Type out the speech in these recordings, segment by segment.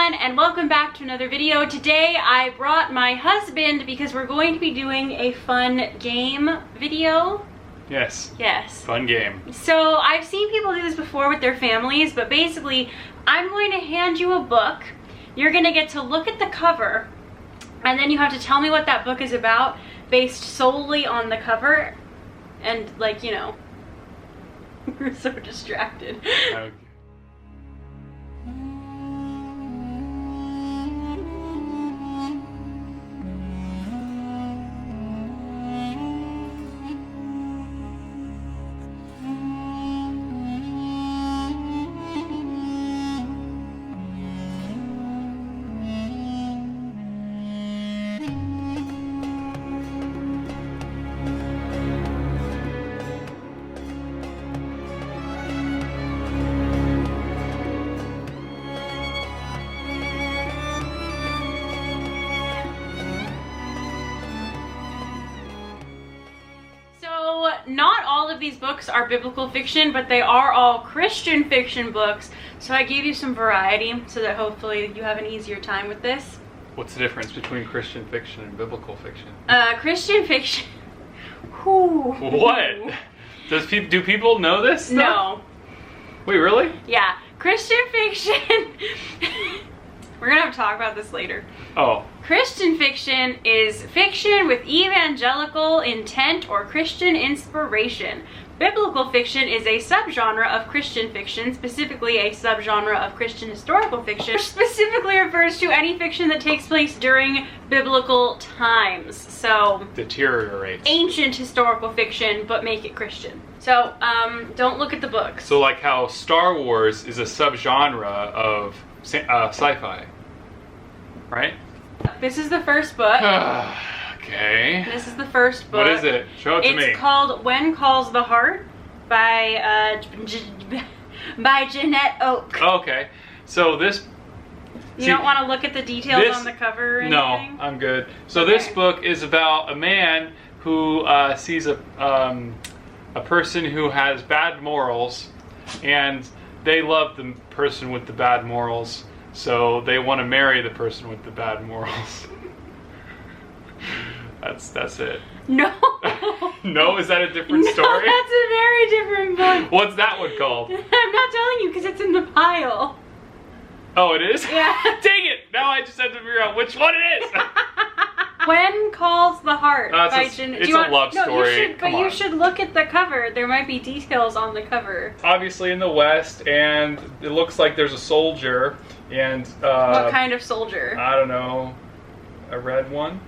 everyone, and welcome back to another video. Today I brought my husband because we're going to be doing a fun game video. Yes. Yes. Fun game. So I've seen people do this before with their families, but basically I'm going to hand you a book. You're going to get to look at the cover, and then you have to tell me what that book is about based solely on the cover. And like, you know, we're so distracted. Okay. Not all of these books are biblical fiction, but they are all Christian fiction books. So I gave you some variety so that hopefully you have an easier time with this. What's the difference between Christian fiction and biblical fiction? Christian fiction. Whew. What? Do people know this stuff? No. Wait, really? Yeah. Christian fiction. We're gonna have to talk about this later. Oh. Christian fiction is fiction with evangelical intent or Christian inspiration. Biblical fiction is a subgenre of Christian fiction, specifically a subgenre of Christian historical fiction, which specifically refers to any fiction that takes place during biblical times. So, Deteriorates. ancient historical fiction, but make it Christian. So, don't look at the books. So like how Star Wars is a subgenre of sci-fi, right? This is the first book. Okay. This is the first book. What is it? Show it to me. It's called When Calls the Heart by by Jeanette Oak. Okay. So this... You don't want to look at the details on the cover or anything? No, I'm good. So Okay. This book is about a man who sees a person who has bad morals, and they love the person with the bad morals, so they want to marry the person with the bad morals. That's it. No. No, is that a different No, story? that's a very different book. What's that one called? I'm not telling you because it's in the pile. Oh, it is? Yeah. Dang it! Now I just have to figure out which one it is. When Calls the Heart by Jeanette. It's a love story. You should look at the cover. There might be details on the cover. Obviously in the West, and it looks like there's a soldier, and what kind of soldier? I don't know, a red one.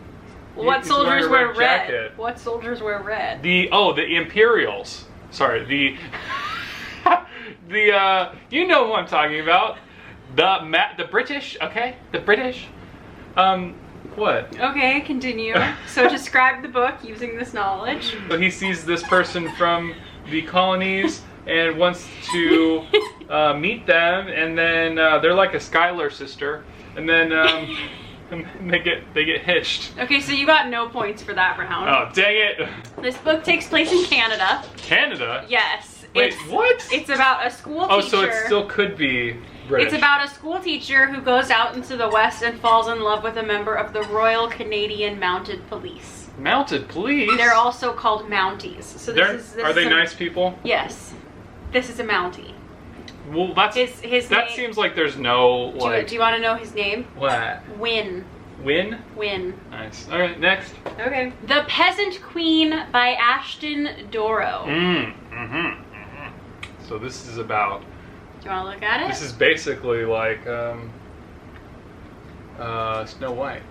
What He's soldiers wearing a wear red red? jacket. What soldiers wear red? The Imperials. Sorry, the you know who I'm talking about. The British, okay? The British. What? Okay, continue. So describe the book using this knowledge. So he sees this person from the colonies and wants to meet them, and then they're like a Skylar sister, and then they get hitched. Okay, so you got no points for that round. Oh, dang it! This book takes place in Canada. Canada? Yes. Wait, what? It's about a school teacher. Oh, so it still could be British. It's about a school teacher who goes out into the West and falls in love with a member of the Royal Canadian Mounted Police. Mounted Police? They're also called Mounties. So are they nice people? Yes. This is a Mountie. Well, that seems like there's no, like... Do you want to know his name? What? Win. Win? Win. Nice. Alright, next. Okay. The Peasant Queen by Ashton Dorough. So this is about... Do you want to look at it? This is basically like Snow White.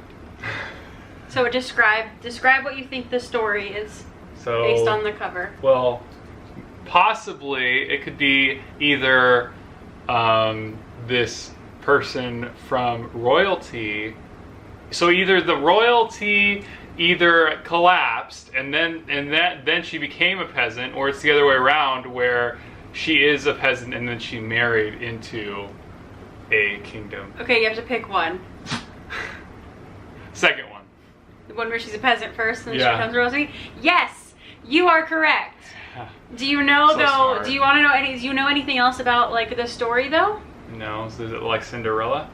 So describe what you think the story is based on the cover. Well, possibly it could be either this person from royalty. So either the royalty collapsed and then she became a peasant, or it's the other way around where she is a peasant and then she married into a kingdom. Okay, you have to pick one. Second one. The one where she's a peasant first and then Yeah. she becomes royalty? Yes, you are correct. Do you know So though? smart. Do you want to know any? Do you know anything else about like the story though? No, so is it like Cinderella?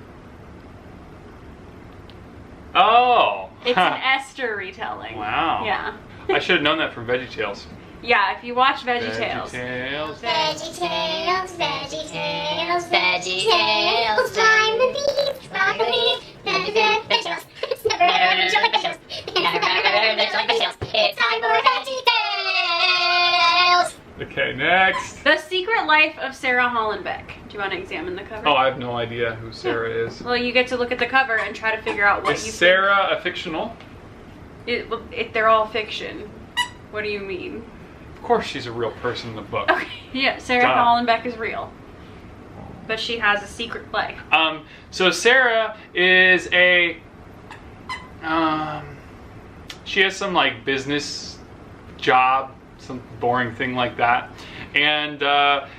Oh. It's an Esther retelling. Wow. Yeah. I should have known that from VeggieTales. Yeah, if you watch VeggieTales. VeggieTales. VeggieTales, VeggieTales, VeggieTales. Climb the beach, climb the beach. VeggieTales. Never heard of VeggieTales. It's time for VeggieTales. Okay, next. The Secret Life of Sarah Hollenbeck. Do you want to examine the cover? Oh, I have no idea who Sarah is. Well, you get to look at the cover and try to figure out what Is you Sarah a fictional? think. They're all fiction. What do you mean? Of course she's a real person in the book. Okay, yeah, Sarah Duh. Hollenbeck is real. But she has a secret life. So Sarah is she has some like business job, some boring thing like that. And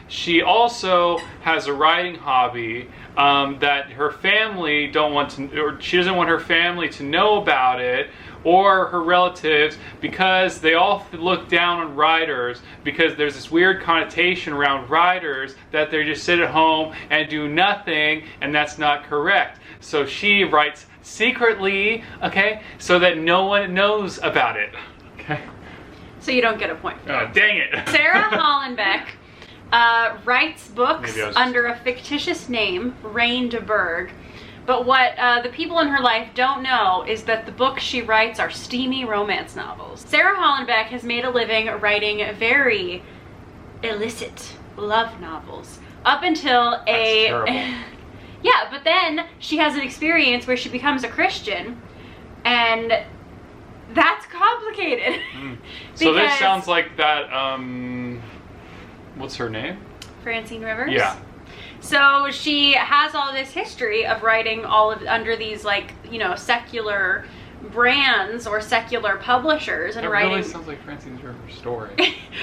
she also has a writing hobby that her family don't want to, or she doesn't want her family to know about it, or her relatives, because they all look down on writers, because there's this weird connotation around writers that they just sit at home and do nothing, and that's not correct. So she writes secretly, okay, so that no one knows about it. Okay. So you don't get a point. Oh, dang it. Sarah Hollenbeck writes books Maybe I was- under a fictitious name, Rain de Berg. But what the people in her life don't know is that the books she writes are steamy romance novels. Sarah Hollenbeck has made a living writing very illicit love novels up until That's terrible. Yeah, but then she has an experience where she becomes a Christian, and that's complicated. So this Because- sounds like that, what's her name? Francine Rivers? Yeah. So she has all this history of writing all of under these, like, you know, secular brands or secular publishers, and That writing really sounds like Francine Rivers' story.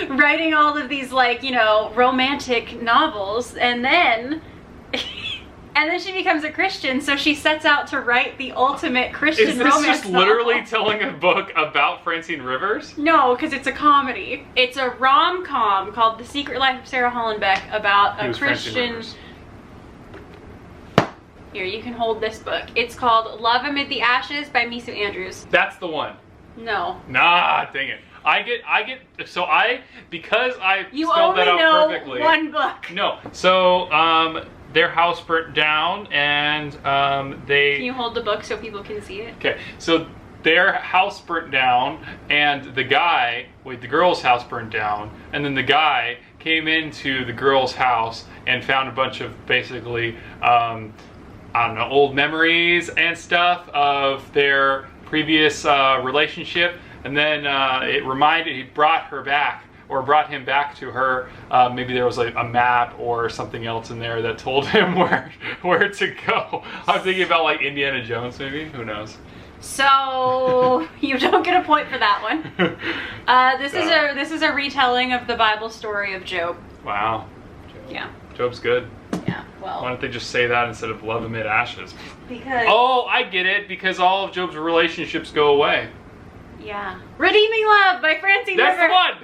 writing all of these, like, you know, romantic novels, and then and then she becomes a Christian, so she sets out to write the ultimate Christian Is this romance just novel. literally telling a book about Francine Rivers? No, because it's a comedy. It's a rom-com called The Secret Life of Sarah Hollenbeck about a Who's Francine Christian... Rivers? Here, you can hold this book. It's called Love Amid the Ashes by Misu Andrews. That's the one. No. Nah, dang it. Because I You spelled only that out know perfectly. one book. No, so, their house burnt down, and, they... Can you hold the book so people can see it? Okay, so their house burnt down, and the girl's house burnt down, and then the guy came into the girl's house and found a bunch of basically, I don't know, old memories and stuff of their previous relationship, and then he brought him back to her. Maybe there was like a map or something else in there that told him where to go. I'm thinking about like Indiana Jones, maybe. Who knows? So you don't get a point for that one. This is a retelling of the Bible story of Job. Wow. Yeah. Job's good. Yeah. Why Well, don't they just say that instead of love amid ashes? because Oh, I get it. Because all of Job's relationships go away. yeah. Redeeming Love by Francine That's the Rivers. one.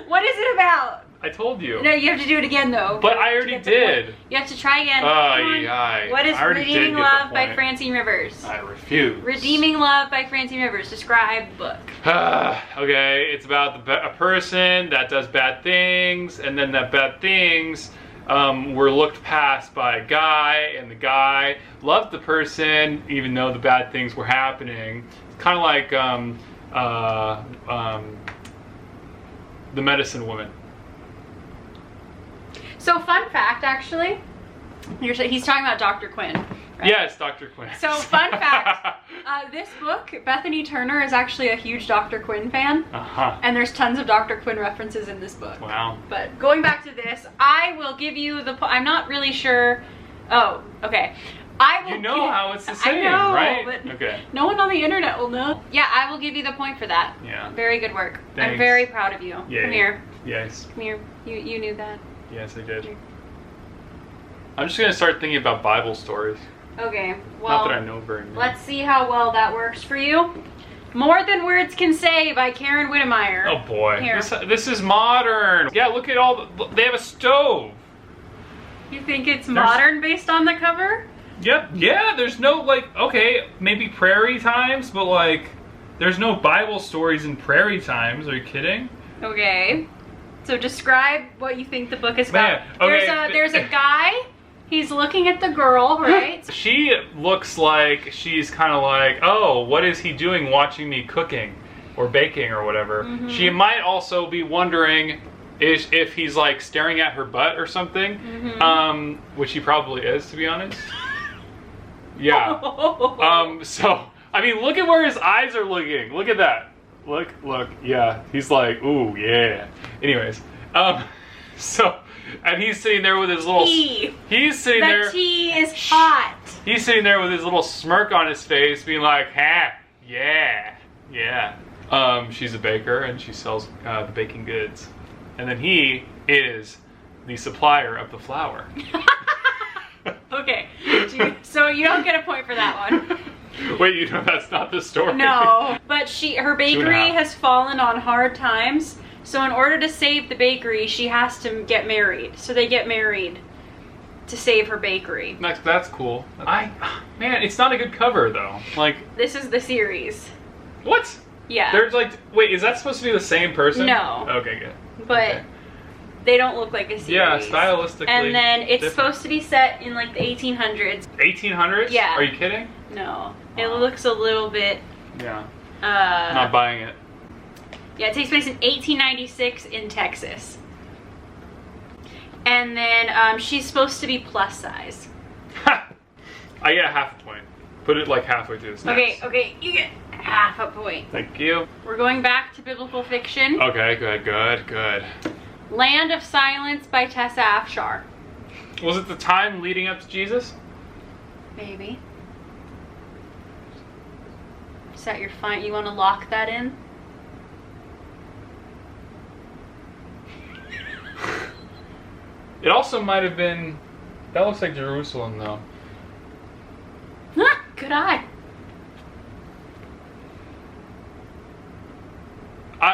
What is it about? I told you. No, you have to do it again though. But I to already get the point. did. You have to try again. Ay, Come on. ay. What is I already did Redeeming get the Love by point. Francine Rivers? I refuse. Redeeming Love by Francine Rivers. Describe the book. Okay, it's about a person that does bad things, and then that bad things were looked past by a guy, and the guy loved the person even though the bad things were happening. It's kind of like The Medicine Woman. So, fun fact, actually, he's talking about Dr. Quinn. Right? Yes, Dr. Quinn. So, fun fact, this book, Bethany Turner is actually a huge Dr. Quinn fan, Uh-huh. and there's tons of Dr. Quinn references in this book. Wow. But going back to this, I will give you I'm not really sure. Oh, okay. I will You know how it's the same, I know, right? but Okay. no one on the internet will know. Yeah, I will give you the point for that. Yeah. Very good work. I'm Thanks. very proud of you. Yay. Come here. Yes. Come here. You knew that. Yes, I did. I'm just going to start thinking about Bible stories. Okay. Not Well, that I know very many. let's see how well that works for you. More Than Words Can Say by Karen Whittemire. Oh boy. Here. This is modern. Yeah, look at they have a stove. You think it's modern based on the cover? Yep. Yeah, there's no, like, okay, maybe prairie times, but, like, there's no Bible stories in prairie times. Are you kidding? Okay. So describe what you think the book is about. Man, okay. There's a guy. He's looking at the girl, right? She looks like she's kind of like, oh, what is he doing watching me cooking or baking or whatever? Mm-hmm. She might also be wondering if he's like staring at her butt or something, which he probably is, to be honest. Yeah. So, I mean, look at where his eyes are looking. Look at that. Look. Yeah. He's like, ooh, yeah. Anyways, so... And he's sitting there with his little... He's sitting there... The tea is hot. He's sitting there with his little smirk on his face, being like, ha, yeah. She's a baker, and she sells the baking goods. And then he is the supplier of the flour. Okay. So you don't get a point for that one. Wait, that's not the story? No. But her bakery has fallen on hard times. So in order to save the bakery, she has to get married. So they get married to save her bakery. That's cool. Man, it's not a good cover though. Like, this is the series. What? Yeah. There's like, wait, is that supposed to be the same person? No. Okay, good. But they don't look like a series. Yeah, stylistically. And then it's different. Supposed to be set in like the 1800s. 1800s? Yeah. Are you kidding? No. It looks a little bit... Yeah. Not buying it. Yeah, it takes place in 1896 in Texas. And then she's supposed to be plus size. I get half a point. Put it like halfway through the snaps. Okay, you get half a point. Thank you. We're going back to biblical fiction. Okay, good. Land of Silence by Tessa Afshar. Was it the time leading up to Jesus? Maybe. Is that your fine? You want to lock that in? It also might have been... That looks like Jerusalem, though. Good eye.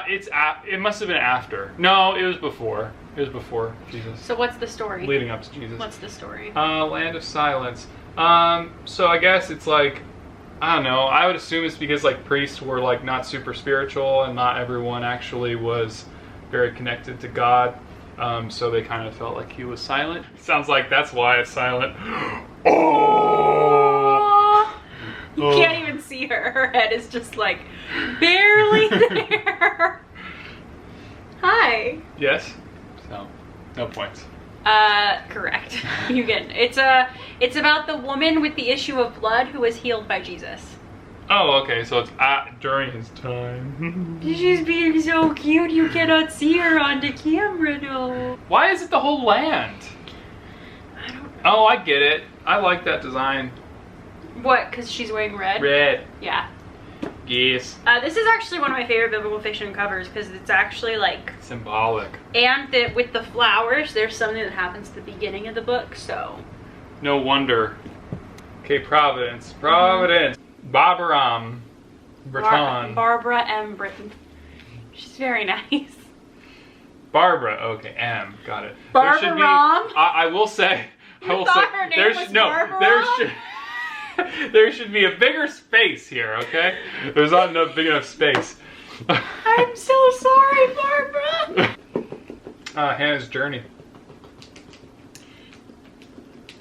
It must have been after. No, it was before. It was before Jesus. So what's the story? Leading up to Jesus. What's the story? Land of Silence. So I guess it's like... I don't know. I would assume it's because like priests were like not super spiritual and not everyone actually was very connected to God. So they kind of felt like he was silent. Sounds like that's why it's silent. Oh! You can't even see her. Her head is just like barely there. Hi. Yes. So, no points. Correct. You get it. It's about the woman with the issue of blood who was healed by Jesus. Oh, okay. So it's during his time. She's being so cute, you cannot see her on the camera, though. Why is it the whole land? I don't know. Oh, I get it. I like that design. What? Because she's wearing red? Red. Yeah. Yes. This is actually one of my favorite biblical fiction covers because it's actually like symbolic. And with the flowers, there's something that happens at the beginning of the book, so. No wonder. Okay, Providence. Barbara Breton. Barbara M. Britton. She's very nice. Barbara. Okay, M. Got it. Barbara. There should be, I will say. Her name was Barbara? There should be a bigger space here, okay? There's not enough big enough space. I'm so sorry, Barbara. Hannah's Journey.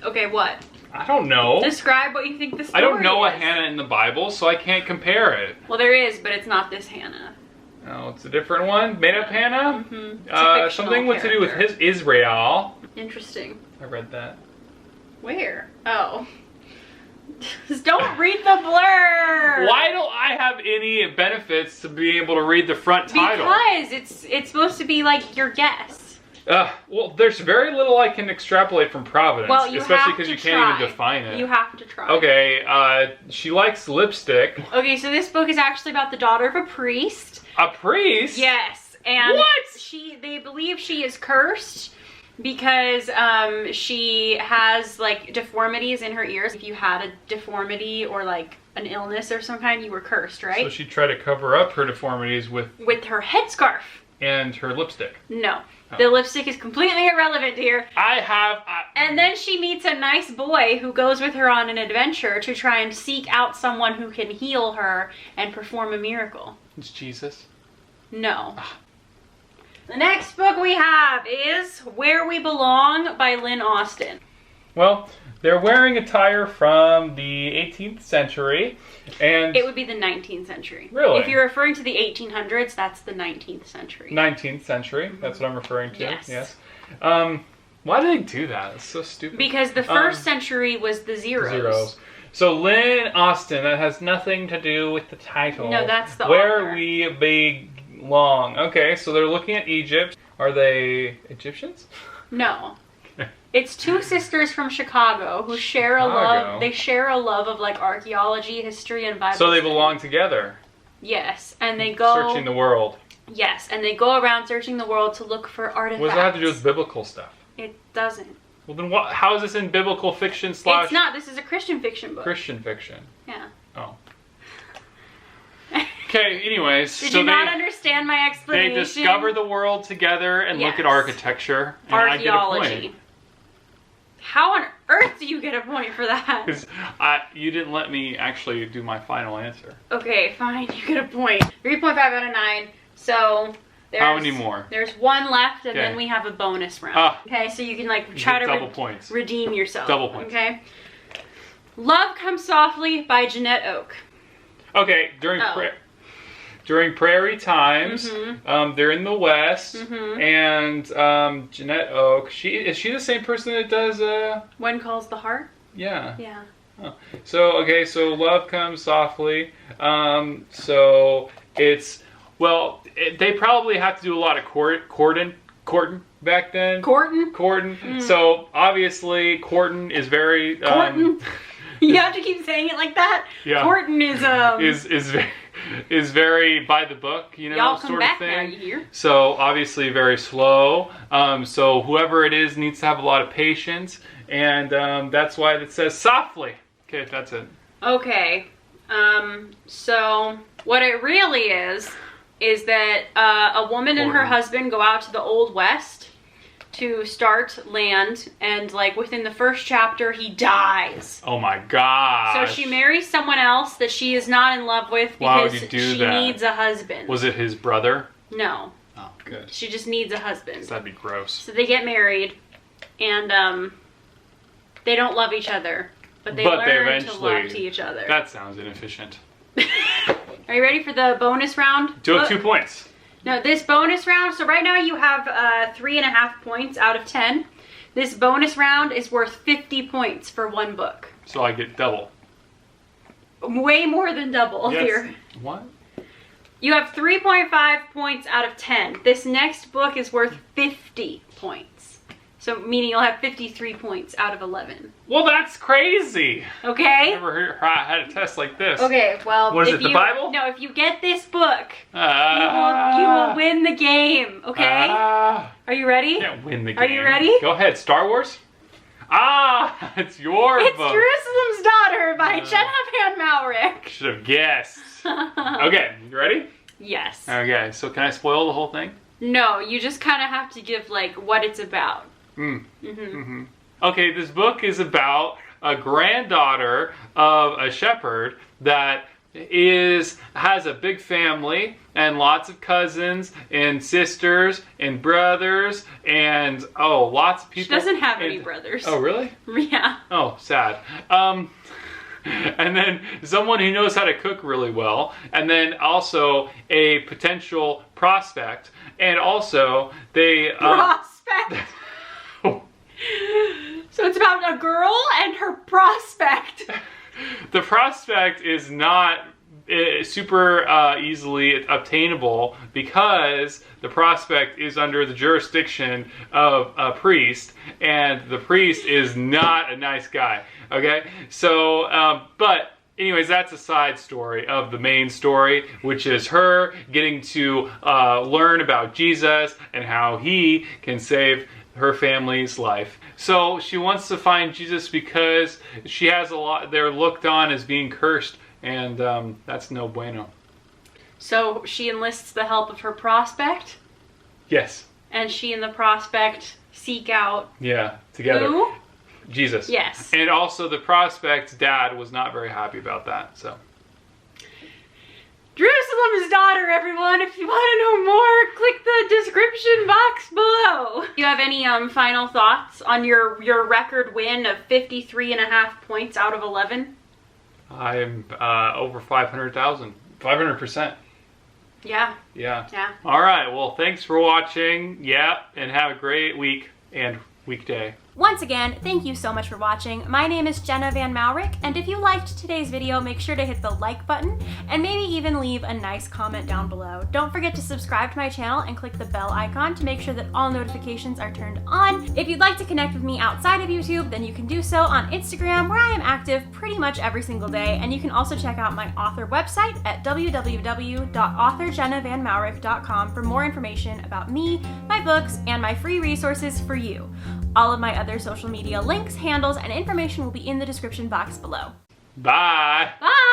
Okay, what? I don't know. Describe what you think the story is. I don't know a Hannah in the Bible, so I can't compare it. Well, there is, but it's not this Hannah. Oh, it's a different one? Made up Hannah? Mm-hmm. Something with to do with his Israel. Interesting. I read that. Where? Oh. Just don't read the blur. Why don't I have any benefits to being able to read the front title? Because it's supposed to be like your guess. Well, there's very little I can extrapolate from Providence, well, especially because you can't even define it. You have to try. Okay, she likes lipstick. Okay, so this book is actually about the daughter of a priest. A priest? Yes, and what? They believe she is cursed because she has like deformities in her ears. If you had a deformity or like an illness or some kind, you were cursed, right? So she tried to cover up her deformities with her headscarf and her lipstick. No. The lipstick is completely irrelevant here. And then she meets a nice boy who goes with her on an adventure to try and seek out someone who can heal her and perform a miracle. It's Jesus. No. The next book we have is Where We Belong by Lynn Austen. Well, they're wearing attire from the 18th century, and... It would be the 19th century. Really? If you're referring to the 1800s, that's the 19th century. 19th century, that's what I'm referring to. Yes. Why do they do that? It's so stupid. Because the first century was the zeros. So Lynn Austen, that has nothing to do with the title. No, that's the Where author. We Belong. Okay, so they're looking at Egypt. Are they Egyptians? No. It's two sisters from Chicago who share a love. They share a love of like archaeology, history, and Bible. So they study. belong together. Yes, and they go Searching the world. Yes, and they go around searching the world to look for artifacts. What does that have to do with biblical stuff? It doesn't. Well, then what? How is this in biblical fiction / It's not. This is a Christian fiction book. Christian fiction? Yeah. Oh. Okay, anyways. Did you not understand my explanation? They discover the world together and look at architecture. And archaeology. I get a point. How on earth do you get a point for that? Because you didn't let me actually do my final answer. Okay, fine. You get a point. 3.5 out of 9. So there's... How many more? There's one left, and then we have a bonus round. Okay, so you can like try to double points. Redeem yourself. Double points. Okay. Love Comes Softly by Jeanette Oak. Okay, during prairie times, they're in the West, Mm-hmm. and Jeanette Oak, is she the same person that does When Calls the Heart? Yeah. Yeah. Oh. So Love Comes Softly. So it's they probably have to do a lot of courting back then. Courting. Mm. So obviously courting is very courting. You have to keep saying it like that. Yeah. Courting is very by the book, Y'all come sort back of thing. now, you hear? So obviously very slow. So whoever it is needs to have a lot of patience, and that's why it says softly. Okay, that's it. Okay. So what it really is that a woman and her husband go out to the Old West to start land, and like within the first chapter he dies. Oh my gosh. So she marries someone else that she is not in love with because she needs a husband. Was it his brother? No. Oh, good. She just needs a husband. That'd be gross. So they get married, and they don't love each other, but they learn to love each other. That sounds inefficient. Are you ready for the bonus round? Do it 2 points. No, this bonus round, so right now you have 3.5 points out of 10. This bonus round is worth 50 points for one book. So I get double. Way more than double here. What? You have 3.5 points out of 10. This next book is worth 50 points. So meaning you'll have 53 points out of 11. Well, that's crazy. Okay? I never had a test like this. Okay, well... What is it, the Bible? No, if you get this book, you will win the game, okay? Are you ready? Can't win the game. Are you ready? Go ahead. Star Wars? It's your book. It's Jerusalem's Daughter by Jenna Van Mourik. Should have guessed. Okay, you ready? Yes. Okay, so can I spoil the whole thing? No, you just kind of have to give, like, what it's about. Okay, this book is about a granddaughter of a shepherd that has a big family and lots of cousins and sisters and brothers and lots of people. She doesn't have any brothers. Oh, really? Yeah. Oh, sad. And then someone who knows how to cook really well, and then also a potential prospect, and also prospect. So it's about a girl and her prospect. The prospect is not super easily obtainable because the prospect is under the jurisdiction of a priest, and the priest is not a nice guy. Okay, so but anyways, that's a side story of the main story, which is her getting to learn about Jesus and how he can save her family's life. So she wants to find Jesus because she has they're looked on as being cursed, and that's no bueno. So she enlists the help of her prospect? Yes. and she and the prospect seek out Yeah, together. who? Jesus. Yes. And also the prospect's dad was not very happy about that, so. Jerusalem's Daughter, everyone. If you want to know more, click the description box below. Do you have any final thoughts on your record win of 53.5 points out of 11? I am over 500,000. 500%. Yeah. Yeah. Yeah. All right. Well, thanks for watching. Yeah. And have a great week and weekday. Once again, thank you so much for watching. My name is Jenna Van Mourik, and if you liked today's video, make sure to hit the like button and maybe even leave a nice comment down below. Don't forget to subscribe to my channel and click the bell icon to make sure that all notifications are turned on. If you'd like to connect with me outside of YouTube, then you can do so on Instagram, where I am active pretty much every single day, and you can also check out my author website at www.authorjennavanmourik.com for more information about me, my books, and my free resources for you. All of my other social media links, handles, and information will be in the description box below. Bye. Bye.